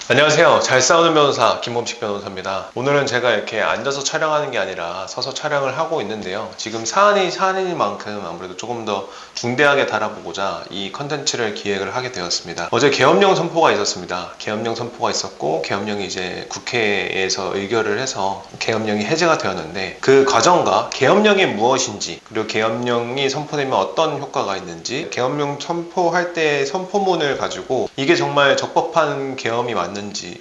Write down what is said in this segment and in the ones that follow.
안녕하세요. 잘 싸우는 변호사 김범식 변호사입니다. 오늘은 제가 이렇게 앉아서 촬영하는 게 아니라 서서 촬영을 하고 있는데요. 지금 사안이 사안인 만큼 아무래도 조금 더 중대하게 다뤄보고자 이 컨텐츠를 기획을 하게 되었습니다. 어제 계엄령 선포가 있었습니다. 계엄령 선포가 있었고 계엄령이 이제 국회에서 의결을 해서 계엄령이 해제가 되었는데 그 과정과 계엄령이 무엇인지, 그리고 계엄령이 선포되면 어떤 효과가 있는지, 계엄령 선포할 때 선포문을 가지고 이게 정말 적법한 계엄이 맞는지,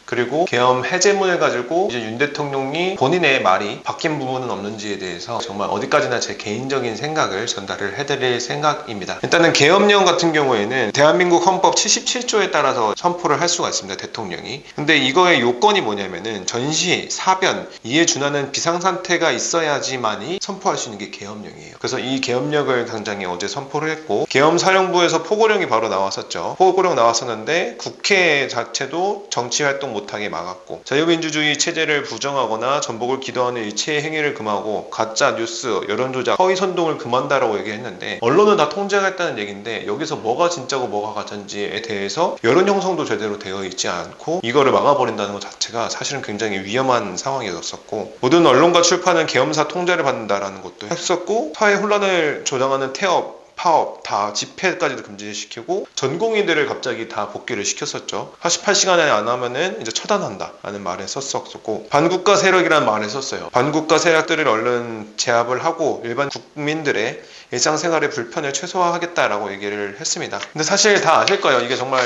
그리고 계엄 해제문을 가지고 이제 윤 대통령이 본인의 말이 바뀐 부분은 없는지에 대해서 정말 어디까지나 제 개인적인 생각을 전달을 해드릴 생각입니다. 일단은 계엄령 같은 경우에는 대한민국 헌법 77조에 따라서 선포를 할 수가 있습니다. 대통령이. 근데 이거의 요건이 뭐냐면은 전시, 사변, 이에 준하는 비상상태가 있어야지만이 선포할 수 있는 게 계엄령이에요. 그래서 이 계엄령을 당장에 어제 선포를 했고, 계엄사령부에서 포고령이 바로 나왔었죠. 포고령 나왔었는데 국회 자체도 정치활동 못하게 막았고, 자유민주주의 체제를 부정하거나 전복을 기도하는 일체의 행위를 금하고 가짜 뉴스, 여론조작, 허위선동을 금한다라고 얘기했는데, 언론은 다 통제하겠다는 얘기인데 여기서 뭐가 진짜고 뭐가 가짜인지에 대해서 여론 형성도 제대로 되어 있지 않고 이거를 막아버린다는 것 자체가 사실은 굉장히 위험한 상황이었었고, 모든 언론과 출판은 계엄사 통제를 받는다라는 것도 했었고, 사회 혼란을 조장하는 태업, 파업, 다 집회까지도 금지시키고 전공의들을 갑자기 다 복귀를 시켰었죠. 48시간 안에 안 하면은 이제 처단한다 라는 말을 썼었고, 반국가 세력이라는 말을 썼어요. 반국가 세력들을 얼른 제압을 하고 일반 국민들의 일상생활의 불편을 최소화하겠다라고 얘기를 했습니다. 근데 사실 다 아실 거예요. 이게 정말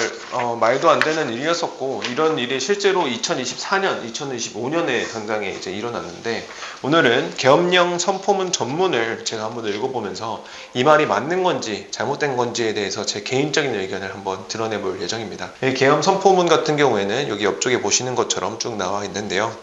말도 안 되는 일이었었고, 이런 일이 실제로 2024년, 2025년에 당장에 이제 일어났는데, 오늘은 계엄령 선포문 전문을 제가 한번 읽어보면서 이 말이 맞는 건지 잘못된 건지에 대해서 제 개인적인 의견을 한번 드러내볼 예정입니다. 이 계엄 선포문 같은 경우에는 여기 옆쪽에 보시는 것처럼 쭉 나와 있는데요.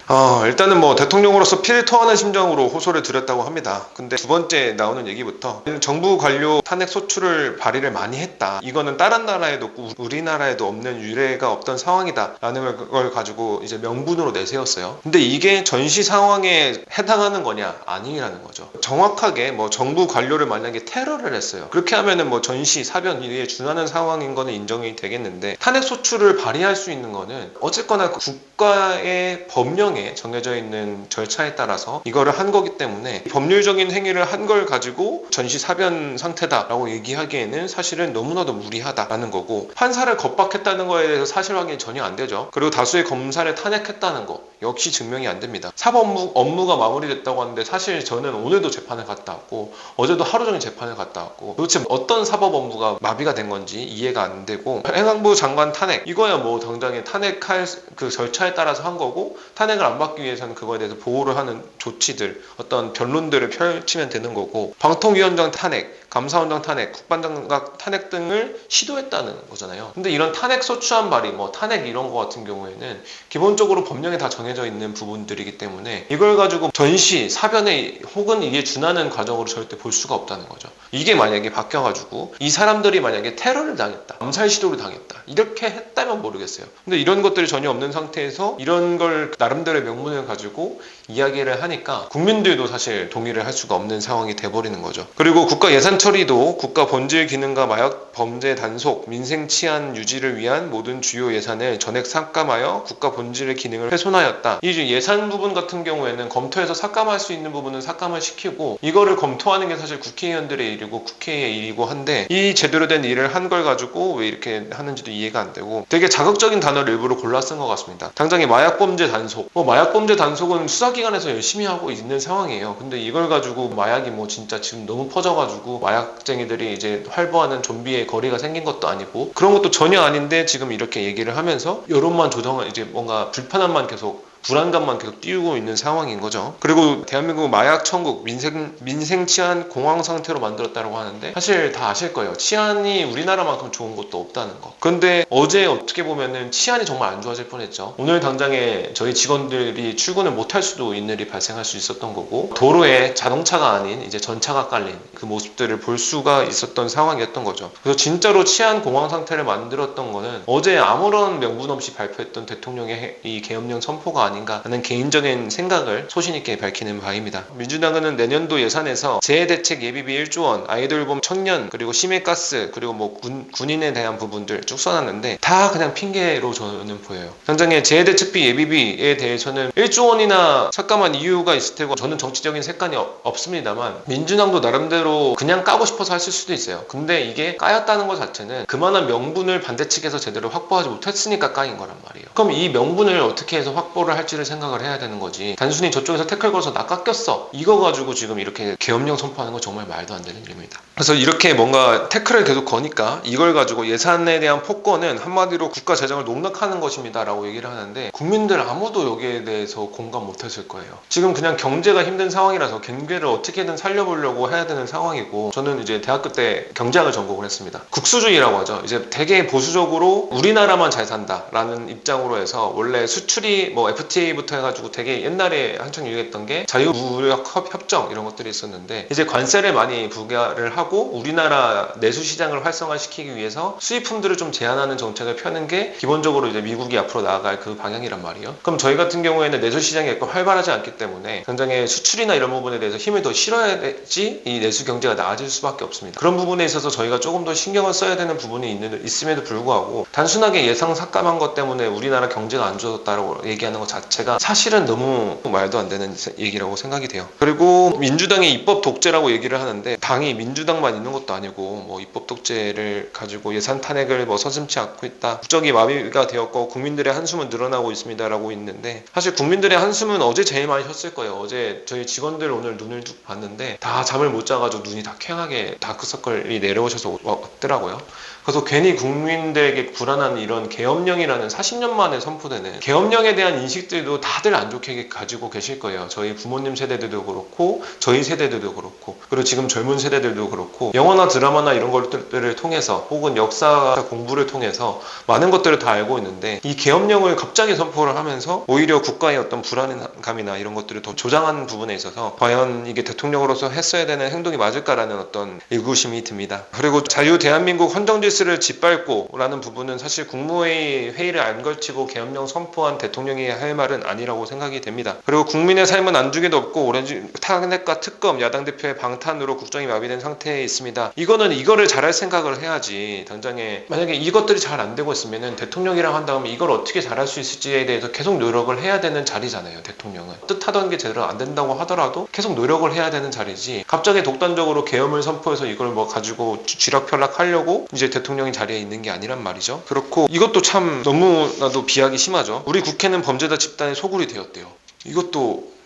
일단은 뭐 대통령으로서 피를 토하는 심정으로 호소를 드렸다고 합니다. 근데 두 번째 나오는 얘기부터, 정부 관료 탄핵 소추를 발의를 많이 했다. 이거는 다른 나라에도 없고 우리나라에도 없는 유례가 없던 상황이다 라는 걸 가지고 이제 명분으로 내세웠어요. 근데 이게 전시 상황에 해당하는 거냐? 아니라는 거죠. 정확하게 뭐 정부 관료를 만약에 테러를 했어요. 그렇게 하면은 뭐 전시, 사변 이에 준하는 상황인 거는 인정이 되겠는데, 탄핵 소추를 발의할 수 있는 거는 어쨌거나 국가의 법령에 정해져 있는 절차에 따라서 이거를 한 거기 때문에 법률적인 행위를 한 걸 가지고 전시, 사변 상태다라고 얘기하기에는 사실은 너무나도 무리하다라는 거고, 판사를 겁박했다는 거에 대해서 사실 확인이 전혀 안 되죠. 그리고 다수의 검사를 탄핵했다는 거 역시 증명이 안 됩니다. 사법 업무가 마무리됐다고 하는데 사실 저는 오늘도 재판을 갔다 왔고 어제도 하루 종일 재판을 갔다 왔고, 도대체 어떤 사법 업무가 마비가 된 건지 이해가 안 되고, 행안부 장관 탄핵 이거야 뭐 당장에 탄핵할 그 절차에 따라서 한 거고, 탄핵을 안 받기 위해서는 그거에 대해서 보호를 하는 조치들, 어떤 변론들을 펼치면 되는 거고, 방통위원장 탄핵, 감사원장 탄핵, 국방장관 탄핵 등을 시도했다는 거잖아요. 근데 이런 탄핵 소추안 발의, 뭐 탄핵 이런 거 같은 경우에는 기본적으로 법령에 다 정해져 있는 부분들이기 때문에 이걸 가지고 전시, 사변에 혹은 이게 준하는 과정으로 절대 볼 수가 없다는 거죠. 이게 만약에 바뀌어가지고 이 사람들이 만약에 테러를 당했다, 암살 시도를 당했다 이렇게 했다면 모르겠어요. 근데 이런 것들이 전혀 없는 상태에서 이런 걸 나름대로의 명분을 가지고 이야기를 하니까 국민들도 사실 동의를 할 수가 없는 상황이 돼버리는 거죠. 그리고 국가 예산 처리도 국가 본질 기능과 마약 범죄 단속, 민생 치안 유지를 위한 모든 주요 예산을 전액 삭감하여 국가 본질의 기능을 훼손하였다. 이 예산 부분 같은 경우에는 검토해서 삭감할 수 있는 부분은 삭감을 시키고, 이거를 검토하는 게 사실 국회의원들의 일이고 국회의 일이고 한데, 이 제대로 된 일을 한 걸 가지고 왜 이렇게 하는지도 이해가 안 되고, 되게 자극적인 단어를 일부러 골라 쓴 것 같습니다. 당장에 마약 범죄 단속, 마약 범죄 단속은 수사기관에서 열심히 하고 있는 상황이에요. 근데 이걸 가지고 마약이 뭐 진짜 지금 너무 퍼져가지고 마약쟁이들이 이제 활보하는 좀비의 거리가 생긴 것도 아니고 그런 것도 전혀 아닌데 지금 이렇게 얘기를 하면서 여론만 조정을, 이제 뭔가 불편함만 계속, 불안감만 계속 띄우고 있는 상황인 거죠. 그리고 대한민국 마약 천국, 민생 치안 공황 상태로 만들었다고 하는데, 사실 다 아실 거예요. 치안이 우리나라만큼 좋은 것도 없다는 거. 근데 어제 어떻게 보면은 치안이 정말 안 좋아질 뻔했죠. 오늘 당장에 저희 직원들이 출근을 못할 수도 있는 일이 발생할 수 있었던 거고, 도로에 자동차가 아닌 이제 전차가 깔린 그 모습들을 볼 수가 있었던 상황이었던 거죠. 그래서 진짜로 치안 공황 상태를 만들었던 거는 어제 아무런 명분 없이 발표했던 대통령의 이 계엄령 선포가 아닌 아닌가라는 개인적인 생각을 소신있게 밝히는 바입니다. 민주당은 내년도 예산에서 재해대책 예비비 1조 원, 아이돌봄 청년, 그리고 심해가스, 그리고 뭐 군인에 대한 부분들 쭉 써놨는데 다 그냥 핑계로 저는 보여요. 당장에 재해대책비 예비비에 대해서는 1조 원이나 삭감한 이유가 있을 테고 저는 정치적인 색깔이 없습니다만 민주당도 나름대로 그냥 까고 싶어서 했을 수도 있어요. 근데 이게 까였다는 것 자체는 그만한 명분을 반대측에서 제대로 확보하지 못했으니까 까인 거란 말이에요. 그럼 이 명분을 어떻게 해서 확보를 할지를 생각을 해야 되는 거지, 단순히 저쪽에서 태클 걸어서 나 깎였어 이거 가지고 지금 이렇게 계엄령 선포하는 건 정말 말도 안 되는 일입니다. 그래서 이렇게 뭔가 태클을 계속 거니까 이걸 가지고 예산에 대한 폭거는 한마디로 국가 재정을 농락하는 것입니다 라고 얘기를 하는데, 국민들 아무도 여기에 대해서 공감 못했을 거예요. 지금 그냥 경제가 힘든 상황이라서 경제를 어떻게든 살려보려고 해야 되는 상황이고, 저는 이제 대학교 때 경제학을 전공을 했습니다. 국수주의라고 하죠. 이제 되게 보수적으로 우리나라만 잘 산다라는 입장으로 해서 원래 수출이 뭐 FTA부터 해가지고 되게 옛날에 한창 유행했던 게 자유무역협정 이런 것들이 있었는데, 이제 관세를 많이 부과를 하고 우리나라 내수 시장을 활성화시키기 위해서 수입품들을 좀 제한하는 정책을 펴는 게 기본적으로 이제 미국이 앞으로 나아갈 그 방향이란 말이에요. 그럼 저희 같은 경우에는 내수 시장이 약간 활발하지 않기 때문에 당장에 수출이나 이런 부분에 대해서 힘을 더 실어야지 이 내수 경제가 나아질 수밖에 없습니다. 그런 부분에 있어서 저희가 조금 더 신경을 써야 되는 부분이 있음에도 불구하고 단순하게 예상 삭감한 것 때문에 우리나라 경제가 안 좋아졌다고 얘기하는 것 자체가 사실은 너무 말도 안 되는 얘기라고 생각이 돼요. 그리고 민주당이 입법 독재라고 얘기를 하는데, 당이 민주당만 있는 것도 아니고 뭐 입법 독재를 가지고 예산 탄핵을 뭐 서슴지 않고 있다, 국적이 마비가 되었고 국민들의 한숨은 늘어나고 있습니다 라고 있는데, 사실 국민들의 한숨은 어제 제일 많이 쉬었을 거예요. 어제 저희 직원들 오늘 눈을 쭉 봤는데 다 잠을 못 자가지고 눈이 다 쾌하게 다크서클이 내려오셔서 왔더라고요. 그래서 괜히 국민들에게 불안한 이런 계엄령이라는 40년 만에 선포되는 계엄령에 대한 인식들도 다들 안 좋게 가지고 계실 거예요. 저희 부모님 세대들도 그렇고 저희 세대들도 그렇고, 그리고 지금 젊은 세대들도 그렇고, 영화나 드라마나 이런 것들을 통해서 혹은 역사 공부를 통해서 많은 것들을 다 알고 있는데, 이 계엄령을 갑자기 선포를 하면서 오히려 국가의 어떤 불안감이나 이런 것들을 더 조장하는 부분에 있어서 과연 이게 대통령으로서 했어야 되는 행동이 맞을까라는 어떤 의구심이 듭니다. 그리고 자유 대한민국 헌정질서를 짓밟고 라는 부분은 사실 국무회의 회의를 안 걸치고 계엄령 선포한 대통령이 할 말은 아니라고 생각이 됩니다. 그리고 국민의 삶은 안중에도 없고 오렌지 탄핵과 특검, 야당 대표의 방탄으로 국정이 마비된 상태에 있습니다. 이거를 잘할 생각을 해야지, 당장에 만약에 이것들이 잘 안 되고 있으면은 대통령이랑 한 다음에 이걸 어떻게 잘할 수 있을지에 대해서 계속 노력을 해야 되는 자리잖아요. 대통령은 뜻하던 게 제대로 안 된다고 하더라도 계속 노력을 해야 되는 자리지, 갑자기 독단적으로 계엄을 선포해서 이걸 뭐 가지고 쥐락펴락하려고 이제 대통령이 자리에 있는 게 아니란 말이죠. 그렇고 이것도 참 너무나도 비약이 심하죠. 우리 국회는 범죄자 집단의 소굴이 되었대요. 이것도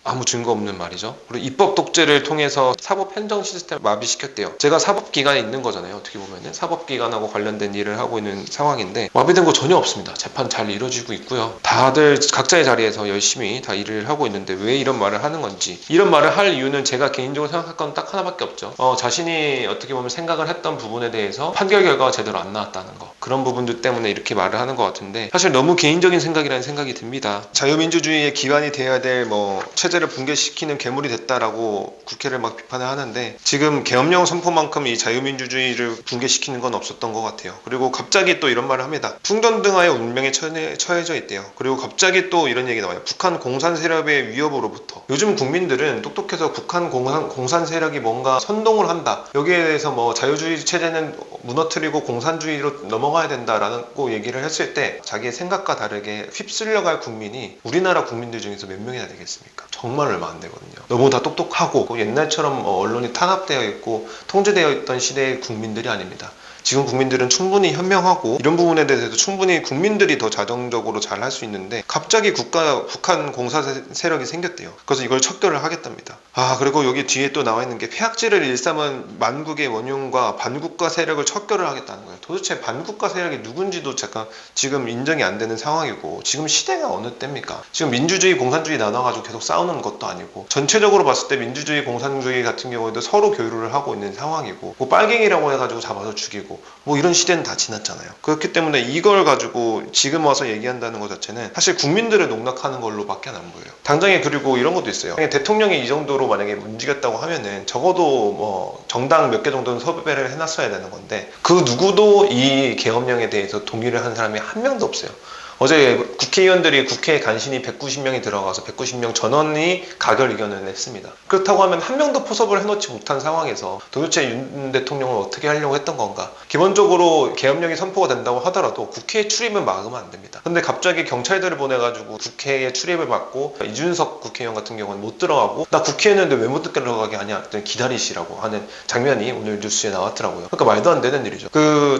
아무 증거 없는 말이죠. 그리고 입법 독재를 통해서 사법 행정 시스템을 마비시켰대요. 제가 사법기관에 있는 거잖아요. 어떻게 보면은 사법기관하고 관련된 일을 하고 있는 상황인데 마비된 거 전혀 없습니다. 재판 잘 이루어지고 있고요. 다들 각자의 자리에서 열심히 다 일을 하고 있는데 왜 이런 말을 하는 건지, 이런 말을 할 이유는 제가 개인적으로 생각할 건 딱 하나밖에 없죠. 자신이 어떻게 보면 생각을 했던 부분에 대해서 판결 결과가 제대로 안 나왔다는 거, 그런 부분들 때문에 이렇게 말을 하는 것 같은데, 사실 너무 개인적인 생각이라는 생각이 듭니다. 자유민주주의의 기반이 되어야 될 체제를 붕괴시키는 괴물이 됐다라고 국회를 막 비판을 하는데, 지금 계엄령 선포만큼 이 자유민주주의를 붕괴시키는 건 없었던 것 같아요. 그리고 갑자기 또 이런 말을 합니다. 풍전등화의 운명에 처해져 있대요. 그리고 갑자기 또 이런 얘기 나와요. 북한 공산 세력의 위협으로부터. 요즘 국민들은 똑똑해서 북한 공산 세력이 뭔가 선동을 한다, 여기에 대해서 자유주의 체제는 무너뜨리고 공산주의로 넘어가야 된다라고 얘기를 했을 때 자기의 생각과 다르게 휩쓸려갈 국민이 우리나라 국민들 중에서 몇 명이나 되겠습니까? 정말 얼마 안 되거든요. 너무 다 똑똑하고 옛날처럼 언론이 탄압되어 있고 통제되어 있던 시대의 국민들이 아닙니다. 지금 국민들은 충분히 현명하고 이런 부분에 대해서도 충분히 국민들이 더 자정적으로 잘 할 수 있는데, 갑자기 북한 공사 세력이 생겼대요. 그래서 이걸 척결을 하겠답니다. 그리고 여기 뒤에 또 나와 있는 게 폐악질을 일삼은 만국의 원흉과 반국가 세력을 척결을 하겠다는 거예요. 도대체 반국가 세력이 누군지도 잠깐 지금 인정이 안 되는 상황이고, 지금 시대가 어느 때입니까? 지금 민주주의 공산주의 나눠가지고 계속 싸우는 것도 아니고, 전체적으로 봤을 때 민주주의 공산주의 같은 경우에도 서로 교류를 하고 있는 상황이고, 빨갱이라고 해가지고 잡아서 죽이고 이런 시대는 다 지났잖아요. 그렇기 때문에 이걸 가지고 지금 와서 얘기한다는 것 자체는 사실 국민들을 농락하는 걸로 밖에 안 보여요. 당장에 그리고 이런 것도 있어요. 대통령이 이 정도로 만약에 움직였다고 하면은 적어도 정당 몇 개 정도는 섭외를 해놨어야 되는 건데, 그 누구도 이 계엄령에 대해서 동의를 하는 사람이 한 명도 없어요. 어제 국회의원들이 국회에 간신히 190명이 들어가서 190명 전원이 가결 의견을 냈습니다. 그렇다고 하면 한 명도 포섭을 해놓지 못한 상황에서 도대체 윤 대통령을 어떻게 하려고 했던 건가? 기본적으로 계엄령이 선포가 된다고 하더라도 국회에 출입은 막으면 안 됩니다. 근데 갑자기 경찰들을 보내가지고 국회에 출입을 막고 이준석 국회의원 같은 경우는 못 들어가고 나 국회에 있는데 왜 못 들어가게 하냐? 기다리시라고 하는 장면이 오늘 뉴스에 나왔더라고요. 그러니까 말도 안 되는 일이죠.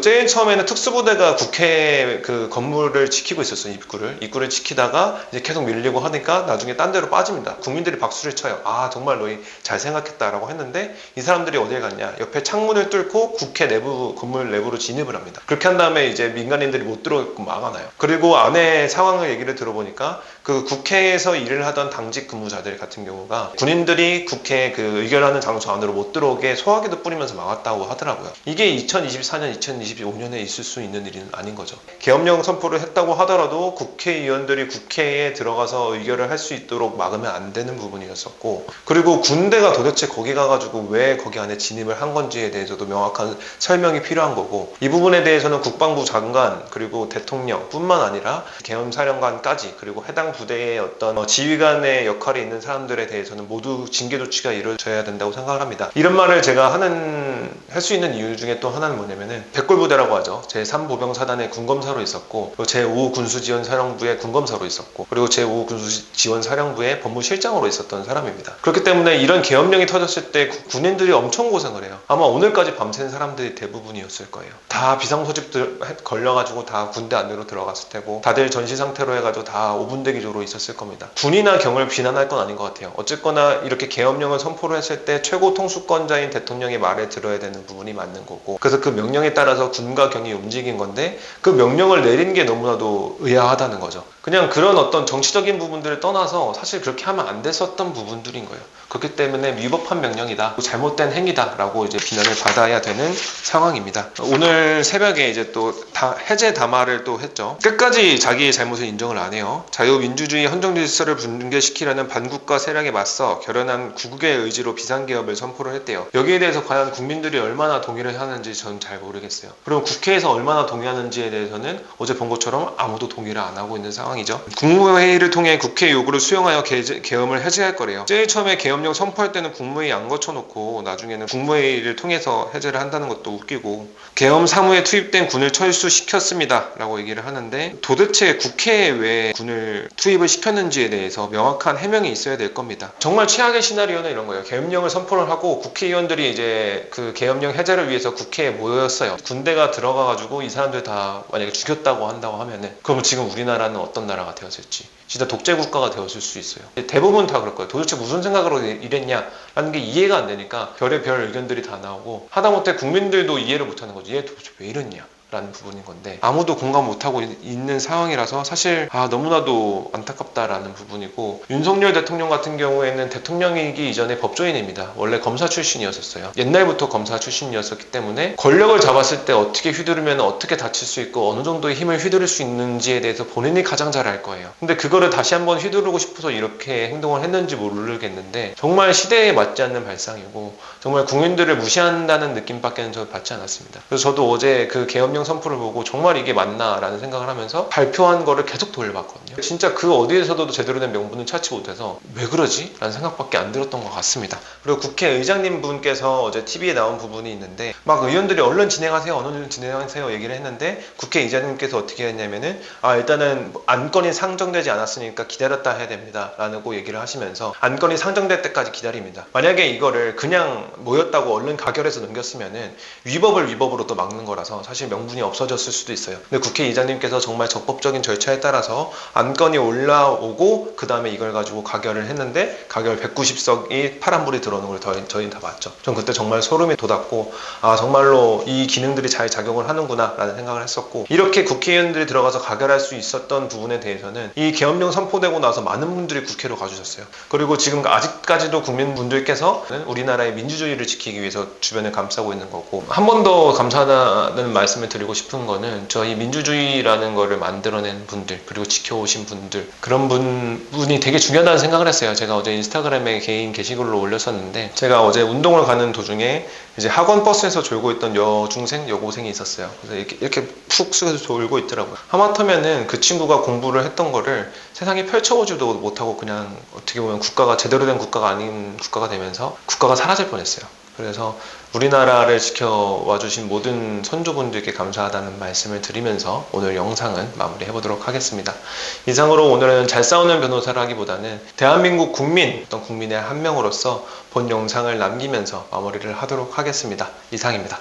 제일 처음에는 특수부대가 국회 그 건물을 지키고 있었어요. 입구를 지키다가 이제 계속 밀리고 하니까 나중에 딴 데로 빠집니다. 국민들이 박수를 쳐요. 아 정말 너희 잘 생각했다라고 했는데 이 사람들이 어디에 갔냐? 옆에 창문을 뚫고 국회 내부 건물 내부로 진입을 합니다. 그렇게 한 다음에 이제 민간인들이 못 들어오게끔 막아놔요. 그리고 안에 상황을 얘기를 들어보니까 그 국회에서 일을 하던 당직 근무자들 같은 경우가 군인들이 국회 그 의결하는 장소 안으로 못 들어오게 소화기도 뿌리면서 막았다고 하더라고요. 이게 2024년, 2025년에 있을 수 있는 일은 아닌 거죠. 계엄령 선포를 했다고 하더라도 국회의원들이 국회에 들어가서 의결을 할 수 있도록 막으면 안 되는 부분이었었고, 그리고 군대가 도대체 거기 가가지고 왜 거기 안에 진입을 한 건지에 대해서도 명확한 설명이 필요한 거고, 이 부분에 대해서는 국방부 장관 그리고 대통령 뿐만 아니라 계엄사령관까지 그리고 해당 부대의 어떤 지휘관의 역할이 있는 사람들에 대해서는 모두 징계 조치가 이루어져야 된다고 생각을 합니다. 이런 말을 제가 할 수 있는 이유 중에 또 하나는 뭐냐면은 백골부대라고 하죠. 제3보병사단의 군검사로 있었고, 제5군수지원사령부의 군검사로 있었고, 그리고 제5군수지원사령부의 법무실장으로 있었던 사람입니다. 그렇기 때문에 이런 계엄령이 터졌을 때 군인들이 엄청 고생을 해요. 아마 오늘까지 밤샌 사람들이 대부분이었을 거예요. 다 비상소집들 걸려가지고 다 군대 안으로 들어갔을 테고, 다들 전시 상태로 해가지고 다 5분 대기조로 있었을 겁니다. 군이나 경을 비난할 건 아닌 것 같아요. 어쨌거나 이렇게 계엄령을 선포를 했을 때 최고 통수권자인 대통령의 말을 들어야 되는 부분이 맞는 거고, 그래서 그 명령에 따라서 군과 경이 움직인 건데 그 명령을 내린 게 너무나도 의아하다는 거죠. 그냥 그런 어떤 정치적인 부분들을 떠나서 사실 그렇게 하면 안 됐었던 부분들인 거예요. 그렇기 때문에 위법한 명령이다, 잘못된 행위다라고 이제 비난을 받아야 되는 상황입니다. 오늘 새벽에 이제 또 해제 담화를 또 했죠. 끝까지 자기의 잘못을 인정을 안 해요. 자유민주주의 헌정질서를 붕괴시키려는 반국가 세력에 맞서 결연한 구국의 의지로 비상개업을 선포를 했대요. 여기에 대해서 과연 국민들이 얼마나 동의를 하는지 저는 잘 모르겠어요. 그리고 국회에서 얼마나 동의하는지에 대해서는 어제 본 것처럼 아무도 동의를 안 하고 있는 상황이죠. 국무회의를 통해 국회 요구를 수용하여 계엄을 해제할 거래요. 제일 처음에 계엄령 선포할 때는 국무회의 안 거쳐놓고 나중에는 국무회의를 통해서 해제를 한다는 것도 웃기고, 계엄 사무에 투입된 군을 철수시켰습니다 라고 얘기를 하는데, 도대체 국회에 왜 군을 투입을 시켰는지에 대해서 명확한 해명이 있어야 될 겁니다. 정말 최악의 시나리오는 이런 거예요. 계엄령을 선포를 하고 국회의원들이 이제 그 계엄령 해제를 위해서 국회에 모였어요. 군대가 들어가가지고 이 사람들 다 만약에 죽였다고 한다고 하면은, 그럼 지금 우리나라는 어떤 나라가 되었을지, 진짜 독재 국가가 되었을 수 있어요. 대부분 다 그럴 거예요. 도대체 무슨 생각으로 이랬냐라는 게 이해가 안 되니까 별의별 의견들이 다 나오고, 하다못해 국민들도 이해를 못하는 거지. 얘 도대체 왜 이랬냐 라는 부분인 건데 아무도 공감 못하고 있는 상황이라서 사실 너무나도 안타깝다라는 부분이고, 윤석열 대통령 같은 경우에는 대통령이기 이전에 법조인입니다. 원래 검사 출신이었었어요. 옛날부터 검사 출신이었었기 때문에 권력을 잡았을 때 어떻게 휘두르면 어떻게 다칠 수 있고 어느 정도의 힘을 휘두를 수 있는지에 대해서 본인이 가장 잘 알 거예요. 근데 그거를 다시 한번 휘두르고 싶어서 이렇게 행동을 했는지 모르겠는데, 정말 시대에 맞지 않는 발상이고 정말 국민들을 무시한다는 느낌밖에는 저 받지 않았습니다. 그래서 저도 어제 그 계엄령 선포를 보고 정말 이게 맞나라는 생각을 하면서 발표한 거를 계속 돌려봤거든요. 진짜 그 어디에서도 제대로 된 명분을 찾지 못해서 왜 그러지? 라는 생각밖에 안 들었던 것 같습니다. 그리고 국회의장님 분께서 어제 TV에 나온 부분이 있는데, 막 의원들이 얼른 진행하세요 얘기를 했는데, 국회의장님께서 어떻게 했냐면은 일단은 안건이 상정되지 않았으니까 기다렸다 해야 됩니다 라고 얘기를 하시면서 안건이 상정될 때까지 기다립니다. 만약에 이거를 그냥 모였다고 얼른 가결해서 넘겼으면은 위법으로 또 막는 거라서 사실 명분이 없어졌을 수도 있어요. 근데 국회의장님께서 정말 적법적인 절차에 따라서 안건이 올라오고 그 다음에 이걸 가지고 가결을 했는데, 가결 190석이 파란불이 들어오는 걸 저희는 다 봤죠. 전 그때 정말 소름이 돋았고, 정말로 이 기능들이 잘 작용을 하는구나 라는 생각을 했었고, 이렇게 국회의원들이 들어가서 가결할 수 있었던 부분에 대해서는 이 계엄령 선포되고 나서 많은 분들이 국회로 가주셨어요. 그리고 지금 아직까지도 국민분들께서 우리나라의 민주주의를 지키기 위해서 주변을 감싸고 있는 거고, 한 번 더 감사하다는 말씀을 드리고 싶은 거는 저희 민주주의라는 거를 만들어낸 분들, 그리고 지켜오신 분들, 그런 분이 되게 중요하다는 생각을 했어요. 제가 어제 인스타그램에 개인 게시글로 올렸었는데, 제가 어제 운동을 가는 도중에 이제 학원 버스에서 졸고 있던 여중생, 여고생이 있었어요. 그래서 이렇게 푹 숙여서 졸고 있더라고요. 하마터면은 그 친구가 공부를 했던 거를 세상에 펼쳐보지도 못하고 그냥 어떻게 보면 국가가 제대로 된 국가가 아닌 국가가 되면서 국가가 사라질 뻔했어요. 그래서 우리나라를 지켜와 주신 모든 선조분들께 감사하다는 말씀을 드리면서 오늘 영상은 마무리해 보도록 하겠습니다. 이상으로 오늘은 잘 싸우는 변호사를 하기보다는 대한민국 국민, 어떤 국민의 한 명으로서 본 영상을 남기면서 마무리를 하도록 하겠습니다. 이상입니다.